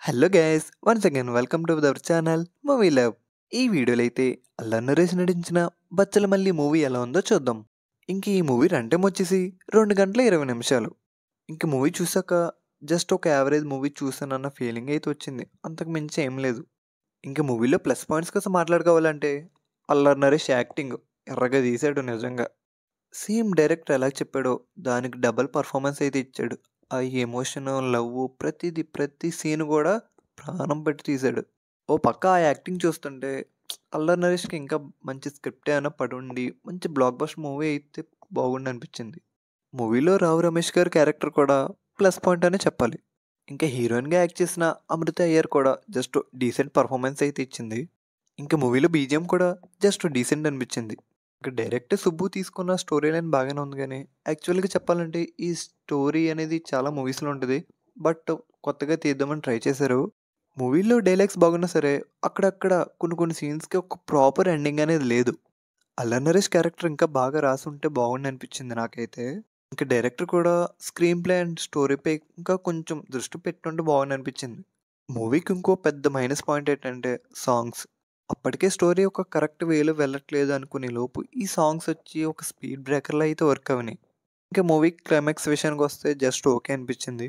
Hello guys once again welcome to our channel movie love. ఈ వీడియోలో అయితే అల్లరి నరేష్ నటించిన బచ్చల మల్లి మూవీ ఎలా ఉందో చూద్దాం. ఇంక ఈ మూవీ రన్ టైం వచ్చేసి 2 గంటల 20 నిమిషాలు. ఇంక మూవీ చూసాక జస్ట్ ఒక యావరేజ్ మూవీ చూసానన్న ఫీలింగ్ అయితే వచ్చింది, అంతకు మించి ఏం లేదు. ఇంక మూవీలో ప్లస్ పాయింట్స్ కోసం మాట్లాడుకోవాలంటే అల్లరి నరేష్ యాక్టింగ్ ఎర్రగా తీశాడు నిజంగా. సేమ్ డైరెక్టర్ ఎలా చెప్పాడో దానికి డబల్ పర్ఫార్మెన్స్ అయితే ఇచ్చాడు. ఆ ఎమోషన్, లవ్ ప్రతి సీన్ కూడా ప్రాణం పెట్టి తీశాడు. ఓ పక్క ఆ యాక్టింగ్ చూస్తుంటే అల్లరి నరేష్కి ఇంకా మంచి స్క్రిప్ట్ ఏమైనా పడుండి మంచి బ్లాక్ బస్టర్ మూవీ అయితే బాగుండి అనిపించింది. మూవీలో రావు రమేష్ గారి క్యారెక్టర్ కూడా ప్లస్ పాయింట్ అనే చెప్పాలి. ఇంకా హీరోయిన్గా యాక్ట్ చేసిన అమృత అయ్యర్ కూడా జస్ట్ డీసెంట్ పర్ఫార్మెన్స్ అయితే ఇచ్చింది. ఇంకా మూవీలో బీజిఎం కూడా జస్ట్ డీసెంట్ అనిపించింది. ఇక డైరెక్ట్ సుబ్బు తీసుకున్న స్టోరీ లైన్ బాగానే ఉంది కానీ యాక్చువల్గా చెప్పాలంటే ఈ స్టోరీ అనేది చాలా మూవీస్లో ఉంటుంది, బట్ కొత్తగా తీద్దామని ట్రై చేశారు. మూవీలో డైలాగ్స్ బాగున్నా సరే అక్కడక్కడ కొన్ని సీన్స్కి ఒక ప్రాపర్ ఎండింగ్ అనేది లేదు. అల్లరి నరేష్ క్యారెక్టర్ ఇంకా బాగా రాసి ఉంటే బాగుండి అనిపించింది నాకైతే. ఇంకా డైరెక్టర్ కూడా స్క్రీన్ ప్లే అండ్ స్టోరీపై ఇంకా కొంచెం దృష్టి పెట్టుంటే బాగుండి అనిపించింది. మూవీకి ఇంకో పెద్ద మైనస్ పాయింట్ ఏంటంటే సాంగ్స్. అప్పటికే స్టోరీ ఒక కరెక్ట్ వేలో వెళ్ళట్లేదు అనుకునే లోపు ఈ సాంగ్స్ వచ్చి ఒక స్పీడ్ బ్రేకర్‌లో అయితే వర్క్ అవనియి. ఇంకా మూవీ క్లైమాక్స్ విషయానికి వస్తే జస్ట్ ఓకే అనిపించింది.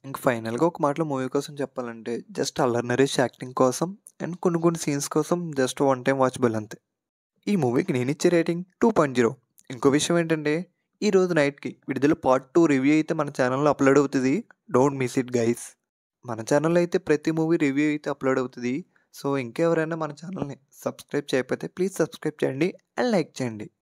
ఇంక ఫైనల్‌గా ఒక మాటలో మూవీ కోసం చెప్పాలంటే జస్ట్ అల్లరి నరేష్ యాక్టింగ్ కోసం అండ్ కొన్ని సీన్స్ కోసం జస్ట్ వన్ టైమ్ వాచబుల్ అంతే. ఈ మూవీకి నేనిచ్చే రేటింగ్ 2.0. ఇంకో విషయం ఏంటంటే ఈరోజు నైట్‌కి విడుదల పార్ట్ 2 రివ్యూ అయితే మన ఛానల్‌లో అప్‌లోడ్ అవుతది. Don't miss it guys. మన ఛానల్‌లో అయితే ప్రతి మూవీ రివ్యూ అయితే అప్‌లోడ్ అవుతది. సో ఇంకెవరైనా మన ఛానల్‌ని సబ్స్క్రైబ్ చేయకపోతే ప్లీజ్ సబ్స్క్రైబ్ చేయండి అండ్ లైక్ చేయండి.